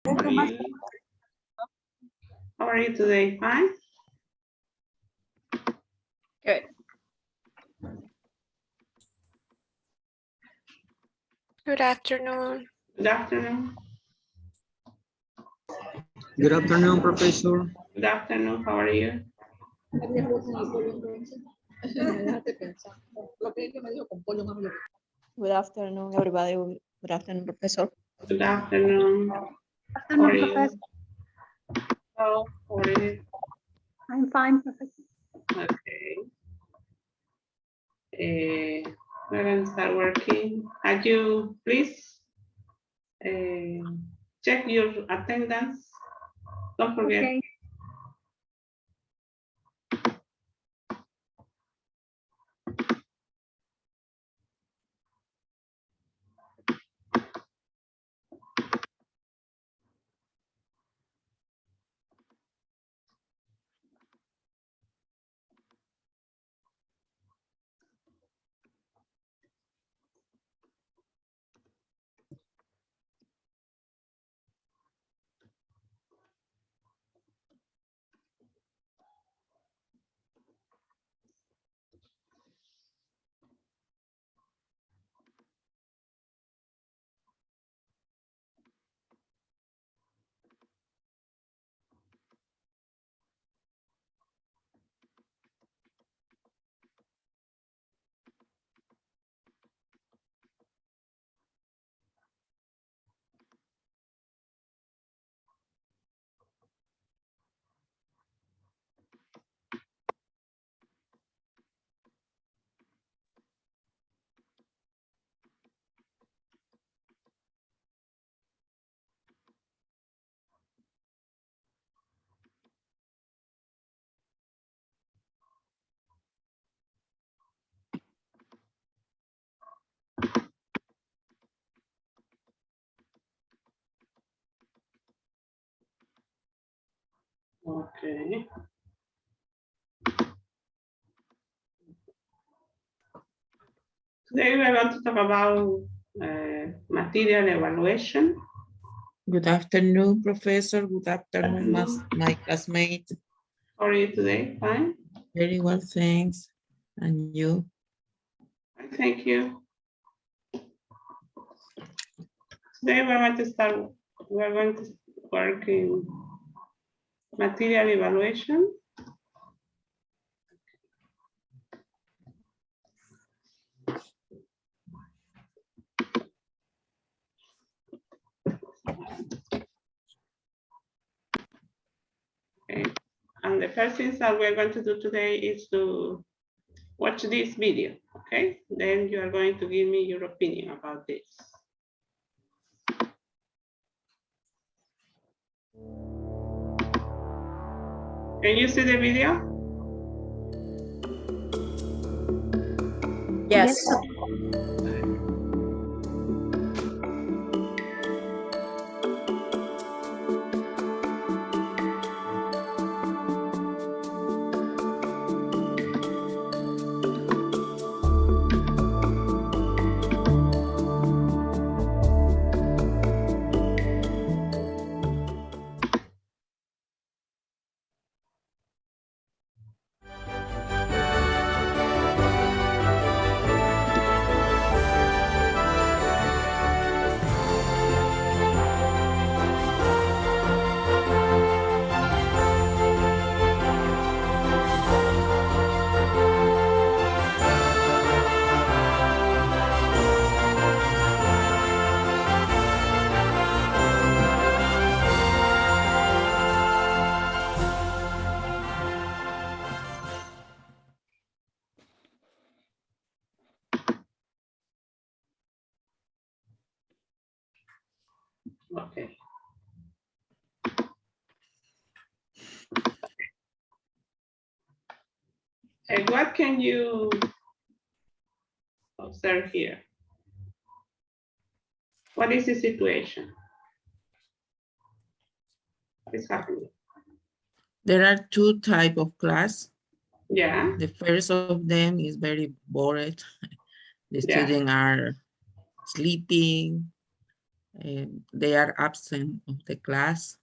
How are you? How are you today? Fine? Good. Good afternoon. Good afternoon. Good afternoon, Professor. Good afternoon. How are you? Good afternoon, everybody. Good afternoon, Professor. Good afternoon. How are you? How are you? I'm fine, Professor. Okay. We're going to start working. Had you please check your attendance? Don't forget. Okay. Okay. Today we are going to talk about material evaluation. Good afternoon, Professor. Good afternoon, my classmates. How are you today? Fine? Very well, thanks. And you? Thank you. Today we're going to start, we're going to work in material evaluation. Okay. And the first thing that we're going to do today is to watch this video, okay? Then you are going to give me your opinion about this. Can you see the video? Yes. Okay. And what can you observe here? What is the situation? What is happening? There are two types of class. Yeah. The first of them is very bored. The Yeah. students are sleeping, they are absent of the class.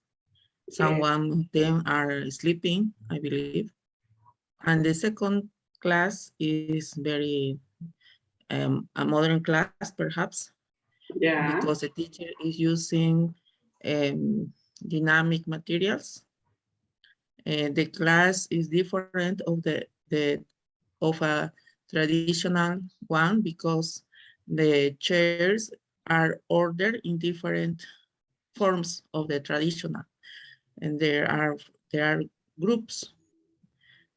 Some one of them are sleeping, I believe. And the second class is very a modern class, perhaps, Yeah. because the teacher is using dynamic materials. The class is different of a traditional one because the chairs are ordered in different forms of the traditional, and there are groups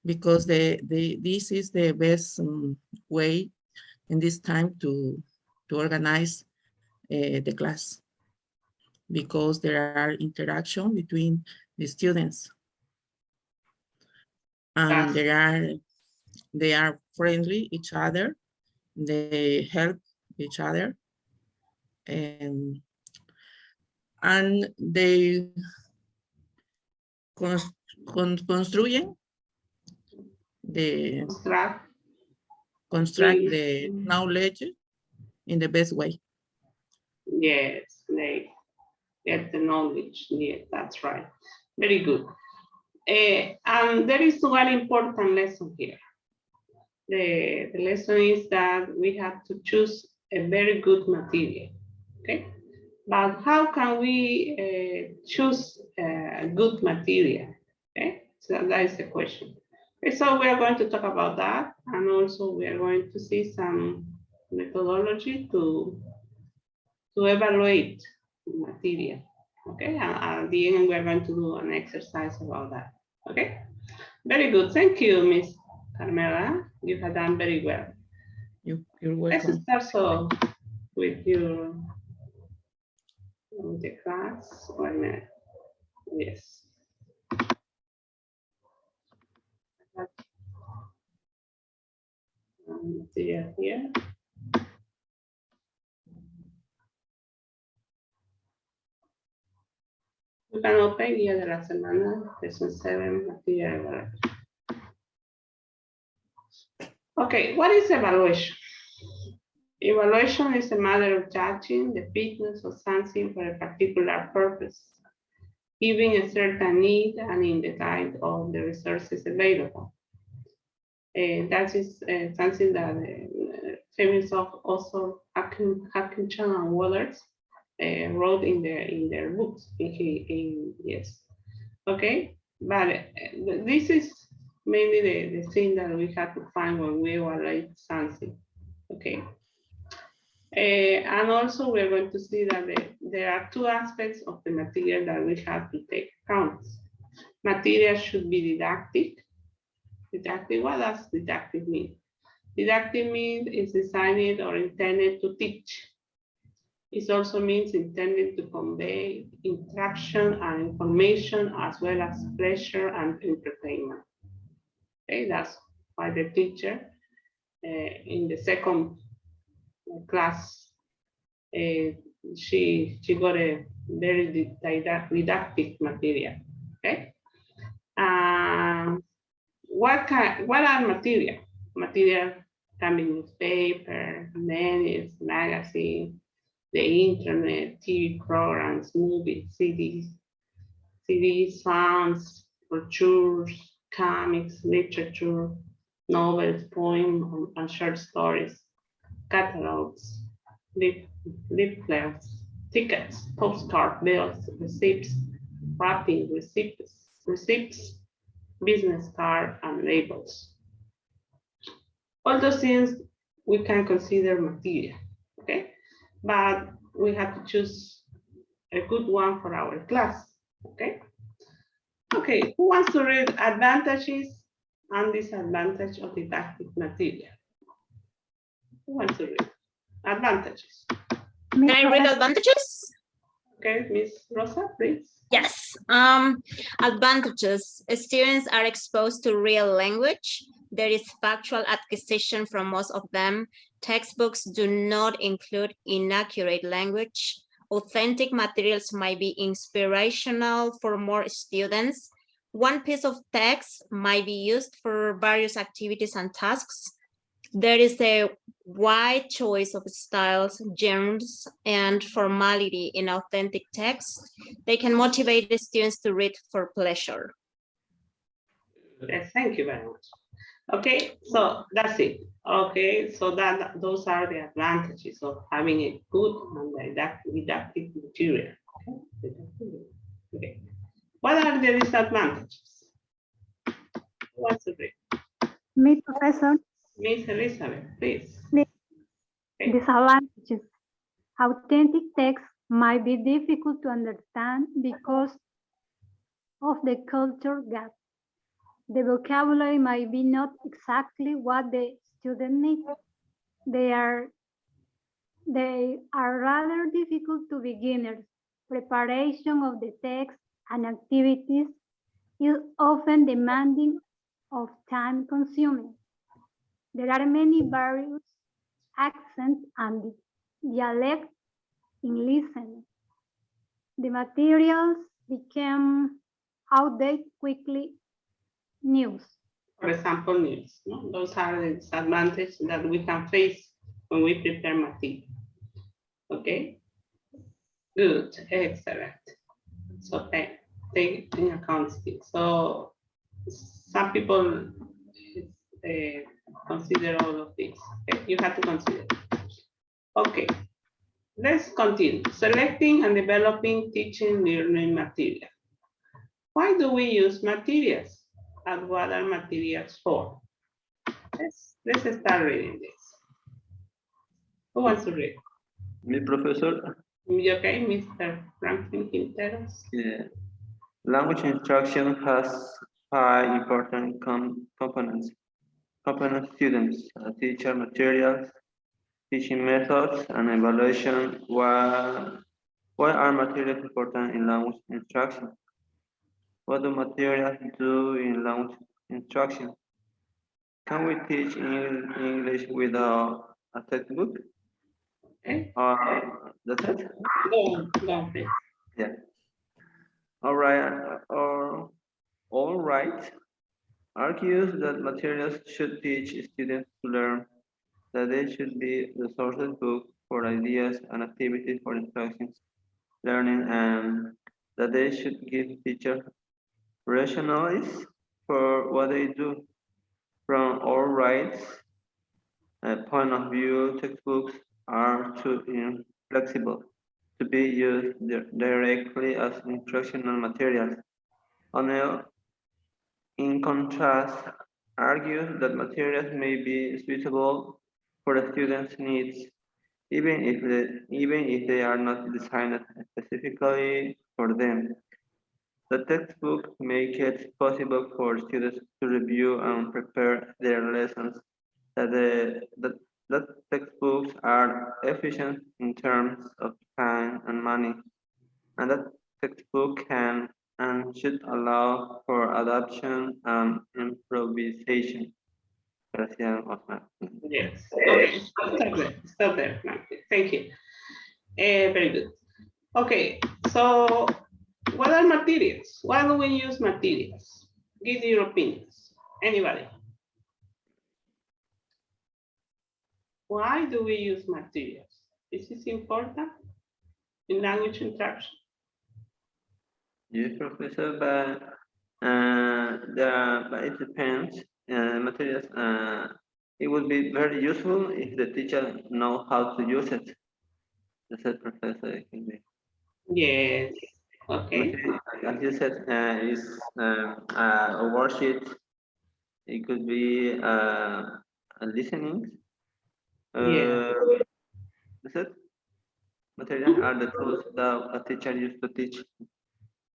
because this is the best way in this time to organize the class, because there are interaction between the students, and they are friendly each other, they help each other, and they construyen the construct the knowledge in the best way. Yes, they get the knowledge. Yes, that's right. Very good. And there is one important lesson here. The lesson is that we have to choose a very good material. Okay, but how can we choose a good material? Okay, so that is the question. Okay, so we are going to talk about that, and also we are going to see some methodology to evaluate material. Okay, and at the end, we're going to do an exercise about that. Okay, very good. Thank you, Miss Carmela. You have done very well. You're Let's welcome. start so with your the class. 1 minute. Yes. Material here. You can open Guía de la Semana, Lesson 7, Material Evaluation. Okay, what is evaluation? Evaluation is a matter of judging the fitness of something for a particular purpose, given a certain need and in the light of the resources available. That is something that famous author Hutchinson and Waters wrote in their books. Yes, okay, but this is mainly the thing that we have to find when we evaluate something. Okay. And also we're going to see that there are two aspects of the material that we have to take account. Material should be didactic. Didactic, what does didactic mean? Didactic means it's designed or intended to teach. It also means intended to convey instruction and information as well as pleasure and entertainment. Okay, that's why the teacher in the second class she got a very didactic material. Okay. What are material? Material can be newspaper, minutes, magazine, the internet, TV programs, movies, CDs, songs, brochures, comics, literature, novels, poems, and short stories, catalogs, leaflets, tickets, postcard bills, receipts, wrapping, receipts, business card, and labels. All those things we can consider material, okay? But we have to choose a good one for our class, okay? Okay, who wants to read advantages and disadvantages of didactic material? Who wants to read advantages? Can I read advantages? Okay, Miss Rosa, please. Yes. Advantages. Students are exposed to real language. There is factual acquisition from most of them. Textbooks do not include inaccurate language. Authentic materials might be inspirational for more students. One piece of text might be used for various activities and tasks. There is a wide choice of styles, genres, and formality in authentic text. They can motivate the students to read for pleasure. Yes, thank you very much. Okay, so that's it. Okay, so those are the advantages of having a good and didactic material. Okay. What are the disadvantages? What's the break? Me, Professor, Miss Elizabeth, please. Okay. disadvantages. Authentic text might be difficult to understand because of the culture gap. The vocabulary might be not exactly what the student needs. They are rather difficult to beginners. Preparation of the text and activities is often demanding of time consuming. There are many various accents and dialects in listening. The materials become outdated quickly. News. For example, news. No? Those are the disadvantages that we can face when we prepare material. Okay. Good. Excellent. So take in account this. So some people consider all of this. Okay? You have to consider. Okay. Let's continue. Selecting and developing teaching learning material. Why do we use materials? And what are materials for? Let's start reading this. Who wants to read? Me, professor. Okay, Mr. Franklin Quinteros. Yeah. Language instruction has 5 important components. Component students, teacher materials, teaching methods, and evaluation. Why are materials important in language instruction? What do materials do in language instruction? Can we teach English without a textbook? Okay, That's it? go on, please. Yeah. All right. All right. Argues that materials should teach students to learn, that they should be resources book for ideas and activities for instructions, learning, and that they should give teachers rationales for what they do. From all rights point of view, textbooks are too inflexible to be used directly as instructional materials. O'Neill, in contrast, argues that materials may be suitable for a student's needs, even if they are not designed specifically for them. The textbook make it possible for students to review and prepare their lessons. That textbooks are efficient in terms of time and money, and that textbook can and should allow for adoption and improvisation. Gracias, Osman. Yes. Okay, stop there. Stop there. Franklin. Thank you. Very good. Okay, so what are materials? Why do we use materials? Give your opinions. Anybody? Why do we use materials? Is this important in language instruction? Yes, professor, but it depends. Materials, it would be very useful if the teacher know how to use it. That's it, professor. It can be. Yes. Okay. As you said, is a worksheet. It could be a listening. Yeah. That's it. Materials are the tools that a teacher used to teach.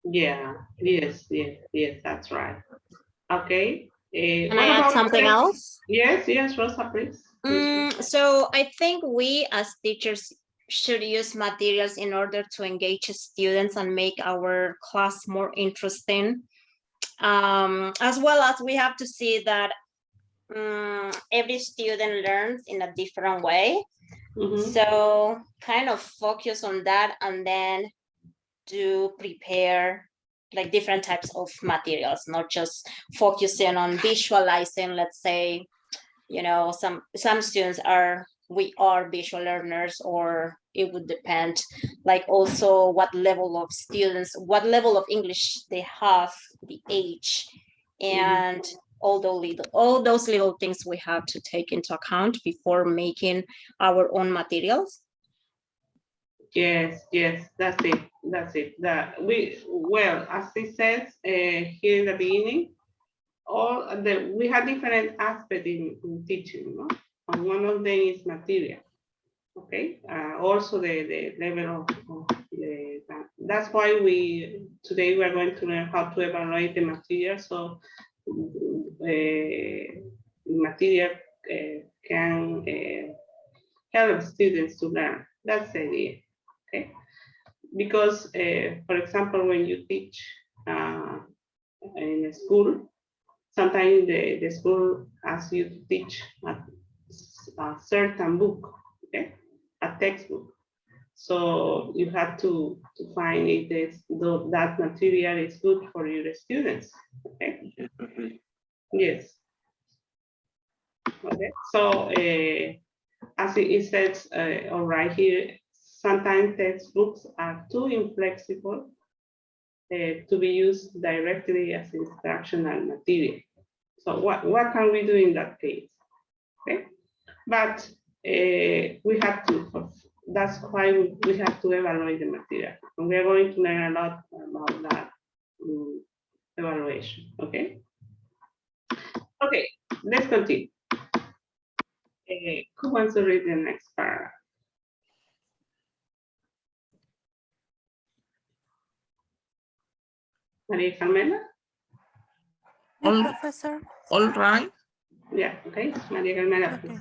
Yeah. Yes. Yes. Yes. That's right. Okay. Can What I add about something else? Yes. Yes, Rosa, please. So I think we as teachers should use materials in order to engage students and make our class more interesting. As well as we have to see that every student learns in a different way. So kind of focus on that and then do prepare like different types of materials, not just focusing on visualizing, let's say, you know, some students we are visual learners, or it would depend, like also what level of students, what level of English they have, the age, and all those little things we have to take into account before making our own materials. Yes, yes, that's it. That's it. That well, as it says here in the beginning, we have different aspects in teaching, no? And one of them is material. Okay. Also the level of that's why today we are going to learn how to evaluate the material. So material can help students to learn. That's the idea. Okay. Because, for example, when you teach in a school, sometimes the school asks you to teach a certain book, okay, a textbook. So you have to find if that material is good for your students. Okay. Yes, perfect. Yes. Okay. So as it says all right here, sometimes textbooks are too inflexible to be used directly as instructional material. So what can we do in that case? Okay, but we have to, that's why we have to evaluate the material. And we are going to learn a lot about that evaluation, okay? Okay, let's continue. Who wants to read the next paragraph? Maria Carmela? All, Professor. all right, Yeah, okay, Maria Carmela, Okay. please.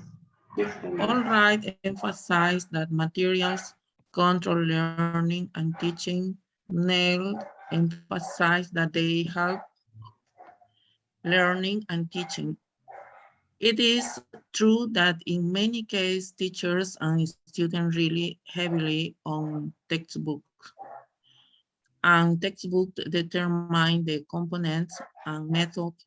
Yes, Carmela. all right, emphasize that materials control learning and teaching. Nailed, emphasize that they help learning and teaching. It is true that in many cases, teachers and students rely heavily on textbooks, and textbooks determine the components and methods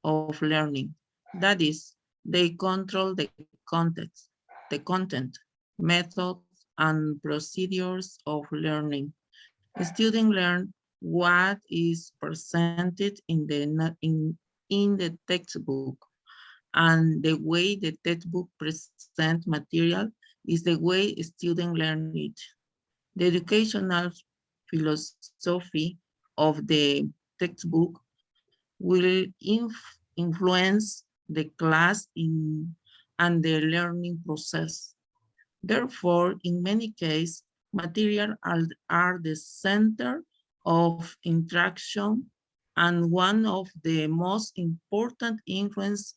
of learning. That is, they control the content, methods, and procedures of learning. Students learn what is presented in the textbook, and the way the textbook presents material is the way students learn it. The educational philosophy of the textbook will influence the class and the learning process. Therefore, in many cases, material are the center of interaction and one of the most important influence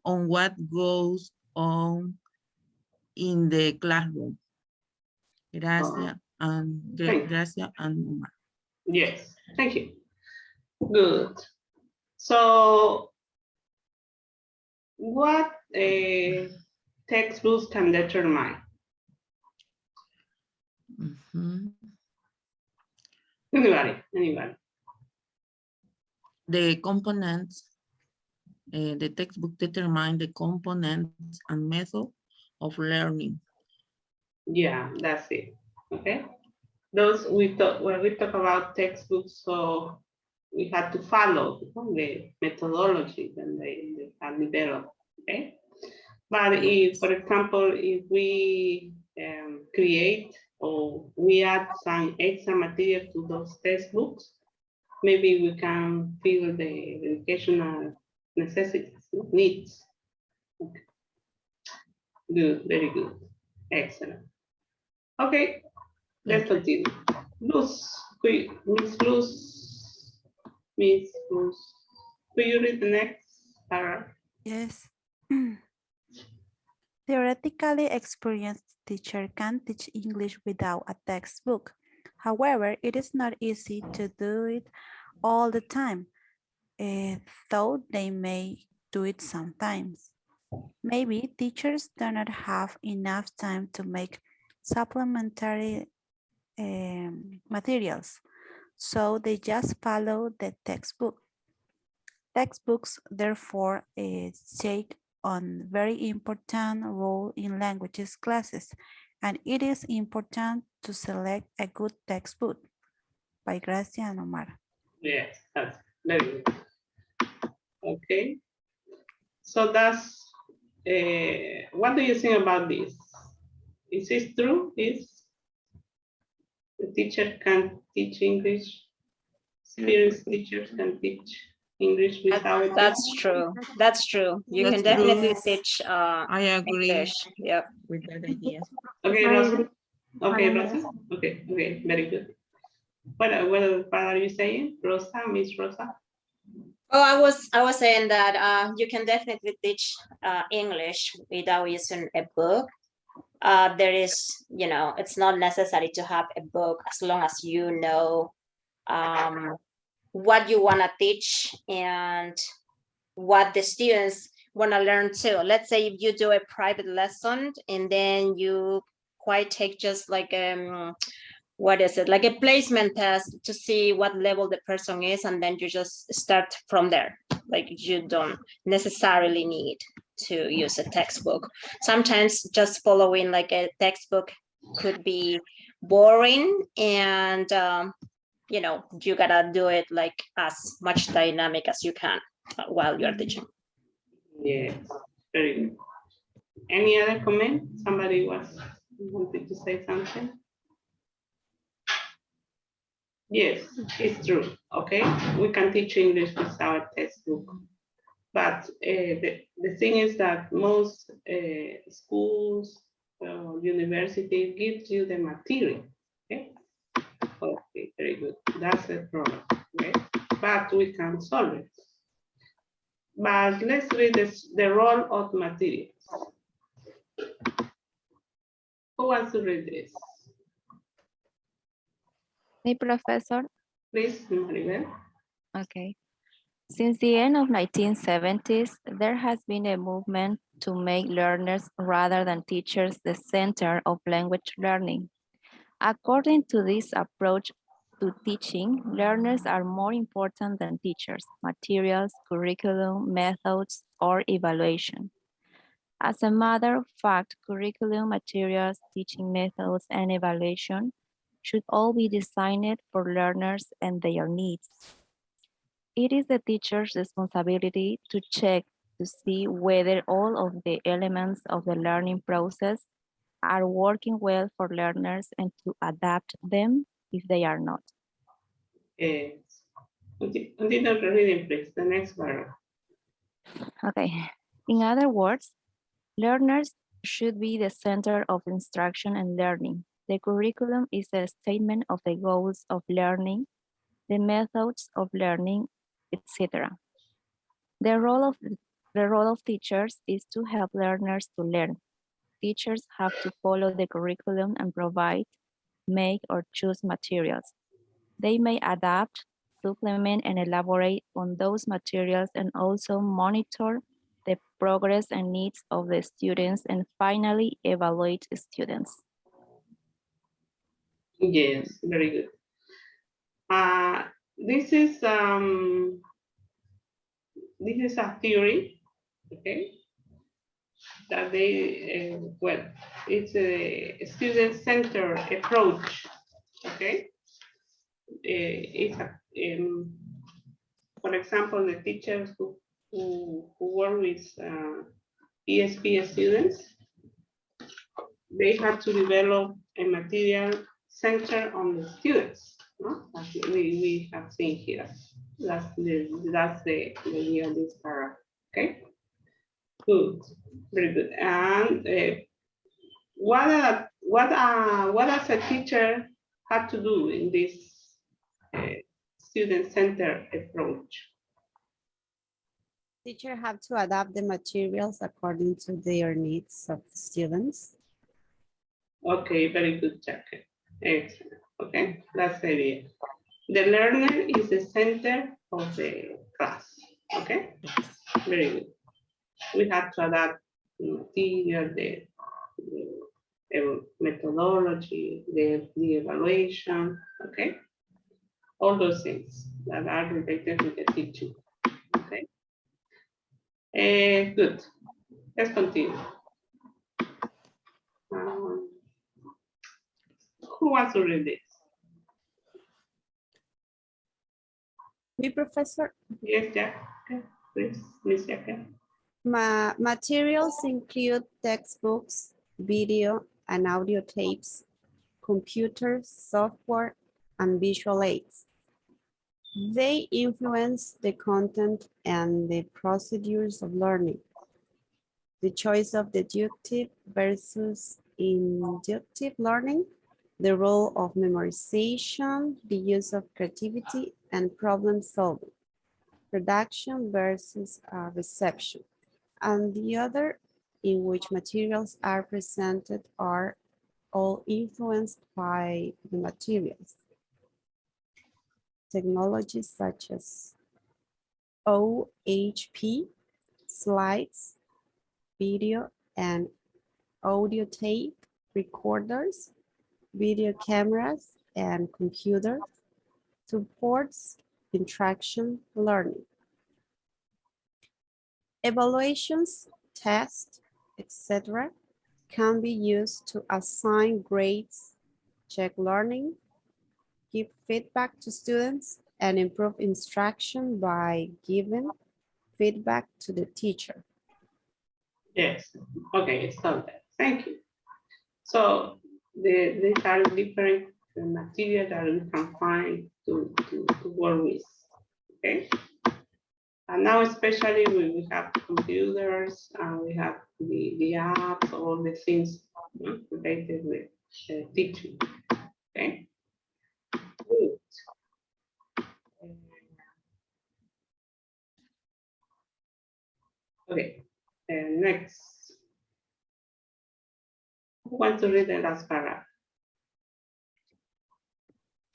on what goes on in the classroom. Uh, Gracias and Omar. yes, thank you. Good. So what textbooks can determine? Mhm. Anybody. The components, the textbook determine the components and method of learning. Yeah, that's it. Okay. Those we talk when we talk about textbooks, so we have to follow the methodology that they have developed. Okay. But if, for example, if we create or we add some extra material to those textbooks, maybe we can fill the educational necessities, needs. Okay. Good, very good. Excellent. Okay, let's continue. Luz, Miss Luz, Miss Luz, could you read the next paragraph? Yes. Theoretically experienced teacher can teach English without a textbook. However, it is not easy to do it all the time, though they may do it sometimes. Maybe teachers do not have enough time to make supplementary materials, so they just follow the textbook. Textbooks, therefore, take on very important role in languages classes, and it is important to select a good textbook. By Gracia and Omar. Yes, that's very good. Okay. So that's, what do you think about this? Is this true? Is the teacher can teach English? Experienced teachers can teach English without That's true. That's true. You That's can definitely true. teach I agree English. Yep. with that idea. Okay, I Rosa. agree. Okay, I Rosa. Okay, okay, very good. What are you saying, Rosa, Miss Rosa? Oh, I was saying that you can definitely teach English without using a book. There is, you know, it's not necessary to have a book as long as you know what you want to teach and what the students want to learn too. Let's say if you do a private lesson and then you quite take just like what is it, like a placement test to see what level the person is, and then you just start from there. Like you don't necessarily need to use a textbook. Sometimes just following like a textbook could be boring, and you know, you gotta do it like as much dynamic as you can while you're teaching. Yes, very good. Any other comment? Somebody wanted to say something? Yes, it's true. Okay, we can teach English without textbook, but the thing is that most schools, universities gives you the material. Okay, okay, very good. That's the problem. Okay, but we can solve it. But let's read the role of materials. Who wants to read this? Me, professor. Please, Maribel. Okay. Since the end of 1970s, there has been a movement to make learners rather than teachers the center of language learning. According to this approach to teaching, learners are more important than teachers, materials, curriculum, methods, or evaluation. As a matter of fact, curriculum, materials, teaching methods, and evaluation should all be designed for learners and their needs. It is the teacher's responsibility to check to see whether all of the elements of the learning process are working well for learners and to adapt them if they are not. Continue reading, please. The next paragraph. Okay. In other words, learners should be the center of instruction and learning. The curriculum is a statement of the goals of learning, the methods of learning, etc. The role of teachers is to help learners to learn. Teachers have to follow the curriculum and provide, make, or choose materials. They may adapt, supplement, and elaborate on those materials, and also monitor the progress and needs of the students, and finally evaluate students. Yes, very good. This is a theory, okay? That they well, it's a student-centered approach, okay? It's a, for example, the teachers who work with ESP students, they have to develop a material centered on the students, no? As we have seen here. That's the idea of this paragraph. Okay, good, very good. And what does a teacher have to do in this student-centered approach? Teacher have to adapt the materials according to their needs of the students. Okay, very good, Jackie. Excellent. Okay, that's the idea. The learner is the center of the class. Okay, very good. We have to adapt the material, the methodology, the evaluation. Okay, all those things that are related with the teaching. Okay, good. Let's continue. Um, who wants to read this? Me, professor. Yes, Jack. Okay, please, Miss Jack. Materials include textbooks, video and audio tapes, computers, software, and visual aids. They influence the content and the procedures of learning. The choice of deductive versus inductive learning, the role of memorization, the use of creativity and problem solving, production versus reception, and the other in which materials are presented are all influenced by the materials. Technologies such as OHP, slides, video and audio tape, recorders, video cameras, and computers supports interaction learning. Evaluations, tests, etc. can be used to assign grades, check learning, give feedback to students, and improve instruction by giving feedback to the teacher. Yes. Okay, it's done that. Thank you. So these are different materials that we can find to work with. Okay. And now especially we have computers and we have the apps, all the things related with teaching. Okay. Good. Okay. Next. Who wants to read the last paragraph?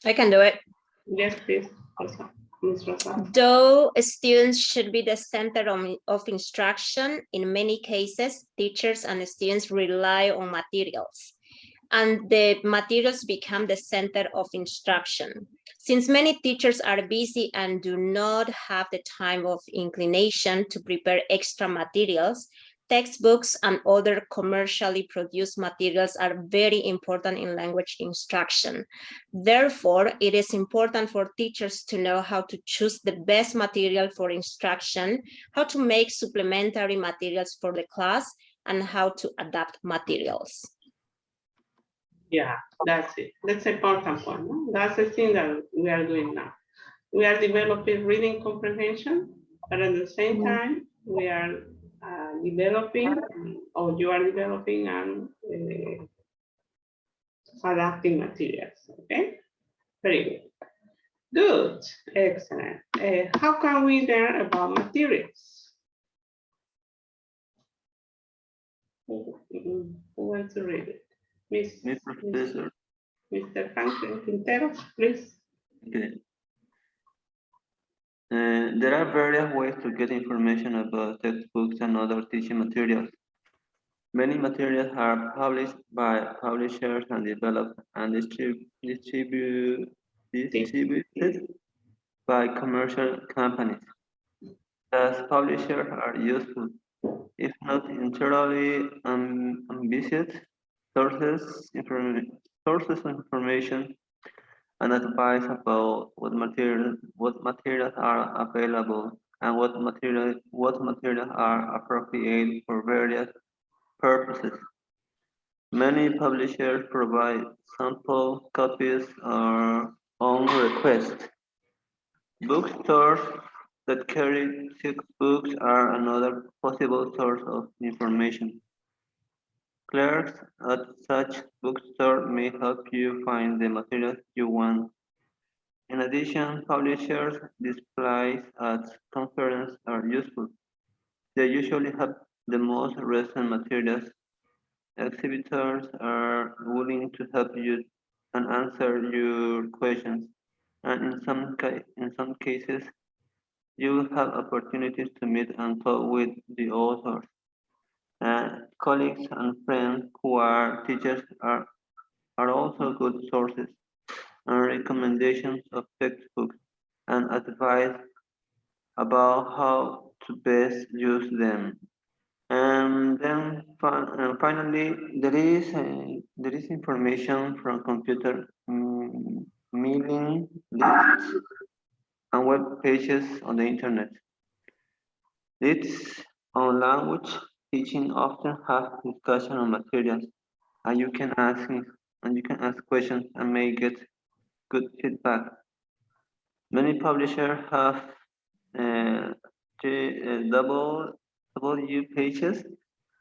I can do it. Yes, please. Rosa. Ms. Rosa. Though students should be the center of instruction, in many cases, teachers and students rely on materials, and the materials become the center of instruction. Since many teachers are busy and do not have the time of inclination to prepare extra materials, textbooks and other commercially produced materials are very important in language instruction. Therefore, it is important for teachers to know how to choose the best material for instruction, how to make supplementary materials for the class, and how to adapt materials. Yeah, that's it. That's an important point. No? That's the thing that we are doing now. We are developing reading comprehension, but at the same time, we are developing, or you are developing and adapting materials. Okay, very good. Good, excellent. How can we learn about materials? Who wants to read it? Me, professor. Mr. Franklin Quintero, please. Okay. There are various ways to get information about textbooks and other teaching materials. Many materials are published by publishers and developed and distributed by commercial companies. Thus, publishers are useful, if not entirely ambitious, sources of information and advice about what materials are available and what materials are appropriate for various purposes. Many publishers provide sample copies or on request. Bookstores that carry textbooks are another possible source of information. Clerks at such bookstore may help you find the materials you want. In addition, publishers' displays at conferences are useful. They usually have the most recent materials. Exhibitors are willing to help you and answer your questions, and in some cases, you will have opportunities to meet and talk with the authors. Colleagues and friends who are teachers are also good sources and recommendations of textbooks and advice about how to best use them. And then finally, there is information from computer mailing lists and web pages on the internet. Lists on language teaching often have discussion on materials, and you can ask questions and may get good feedback. Many publishers have uh, W pages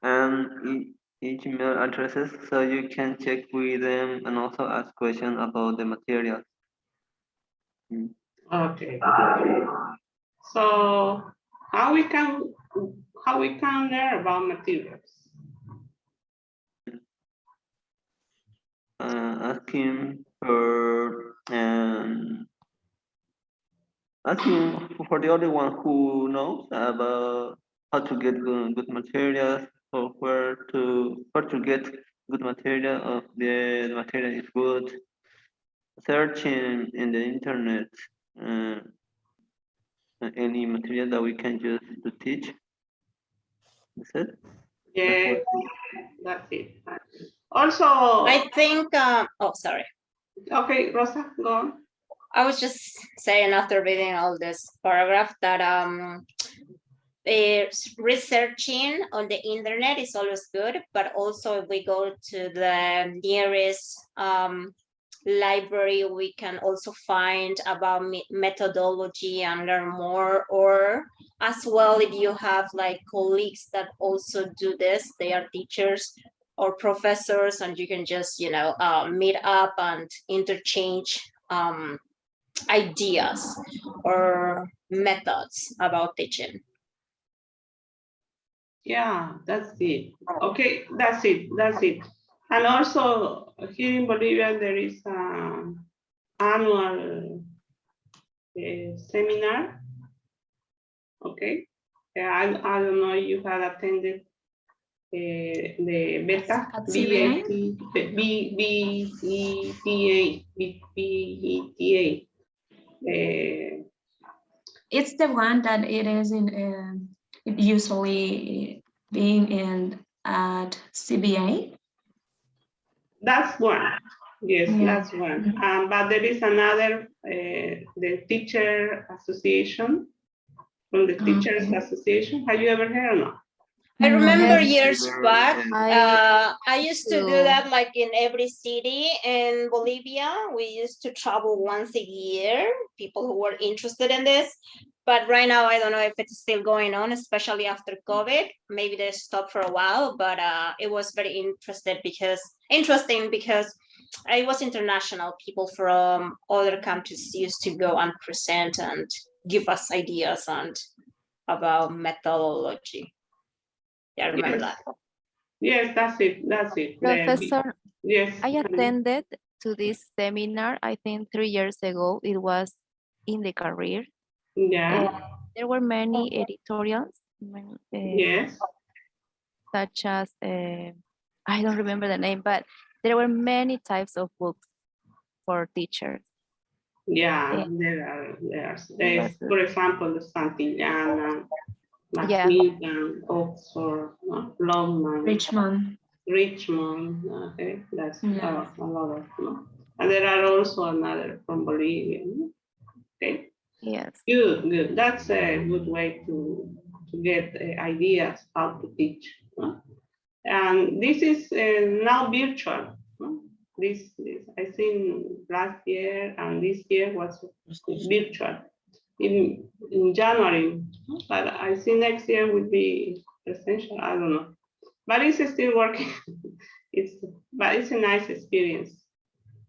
and email addresses, so you can check with them and also ask questions about the material. Okay. So how we can learn about materials? Asking for asking for the other one who knows about how to get good materials or where to get good material of the material is good. Searching in the internet uh, any material that we can use to teach. That's it. That's Yeah, what that's it. Also, I think, oh, sorry. okay, Rosa, go on. I was just saying after reading all this paragraph that researching on the internet is always good, but also if we go to the nearest library, we can also find about methodology and learn more. Or as well, if you have like colleagues that also do this, they are teachers or professors, and you can just meet up and interchange ideas or methods about teaching. Yeah, that's it. Okay, that's it. That's it. And also here in Bolivia, there is an annual seminar. Okay, I don't know if you had attended the beta, At BETA. It's the one that it is in, it usually being in at CBA. That's one. Yes, Yeah. that's one. But there is another, the teacher association, from the teachers association. Have you ever heard of? I remember Yes. years back, I used to do to- that like in every city in Bolivia. We used to travel once a year, people who were interested in this. But right now, I don't know if it's still going on, especially after COVID. Maybe they stopped for a while, but it was very interesting because it was international. People from other countries used to go and present and give us ideas and about methodology. Yeah, I remember that. Yes, that's it. That's it. Professor, Yes. I attended to this seminar, I think 3 years ago. It was in the career. Yeah. There were many editorials, Yes. such as, I don't remember the name, but there were many types of books for teachers. Yeah, Yeah. there are. was For example, the Santillana, Yeah. Macmillan, Oxford, Longman, Richmond. Okay, that's Yeah. a lot of. And there are also another from Bolivia. Okay. Yes. Good. That's a good way to get ideas how to teach. And this is now virtual. This I think last year and this year was virtual in January, but I think next year will be essential. I don't know, but it's still working. But it's a nice experience,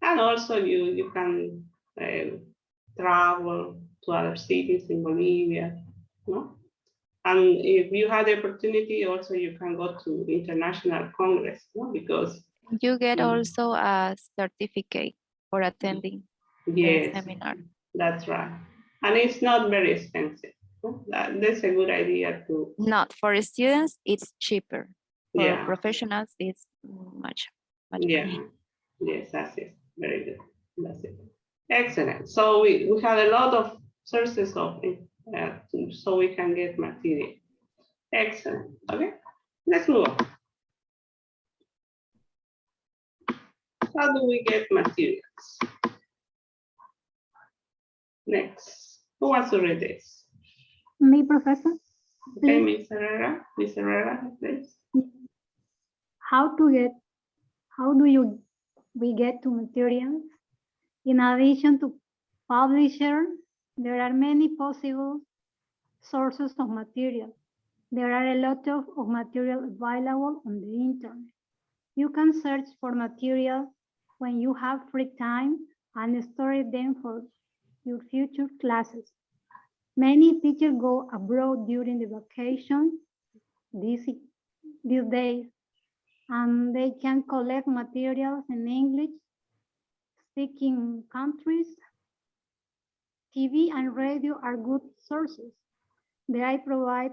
and also you can travel to other cities in Bolivia, no? And if you had the opportunity, also you can go to international congress, no? Because You get also a certificate for attending the yes, seminar. that's right, and it's not very expensive. That's a good idea to. Not for students, it's cheaper. For Yeah. professionals, it's much Yeah. money. Yes, that's it. Very good. That's it. Excellent. So we have a lot of sources of so we can get material. Excellent. Okay. Let's move on. How do we get materials? Next, who wants to read this? Me, Professor. Okay, Miss Herrera, please. How do we get to materials? In addition to publisher, there are many possible sources of material. There are a lot of material available on the internet. You can search for material when you have free time and store them for your future classes. Many teachers go abroad during the vacation these days, and they can collect materials in English speaking countries. TV and radio are good sources. They provide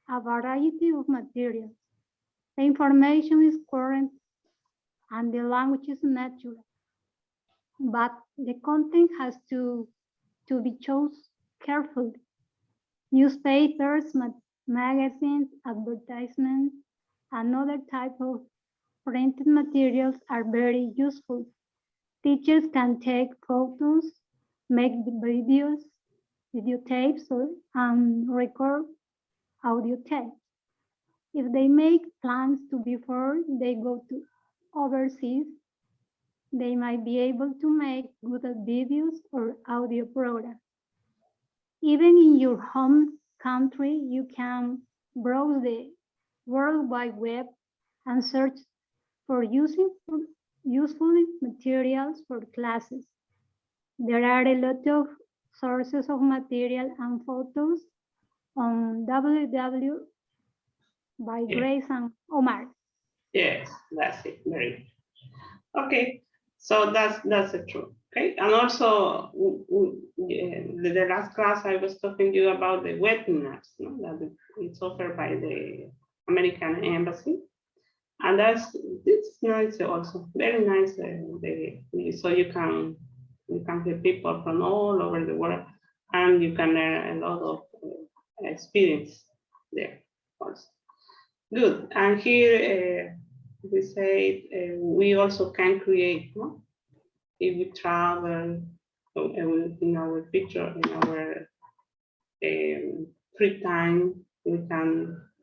a variety of materials. The information is current and the language is natural, but the content has to be chosen carefully. Newspapers, magazines, advertisements, and other types of printed materials are very useful. Teachers can take photos, make videotapes, and record audio tapes. If they make plans before they go to overseas, they might be able to make good videos or audio programs. Even in your home country, you can browse the World Wide Web and search for useful materials for classes. There are a lot of sources of material and photos on www by Grace and Omar. Yes, that's it. Very good. Okay, so that's the truth. Okay, and also the last class I was talking to you about the webinars, no? That it's offered by the American Embassy, and it's nice also, very nice. So you can hear people from all over the world, and you can learn a lot of experience there also. Good, and here we say we also can create, no? If we travel in our picture, in our free time, we can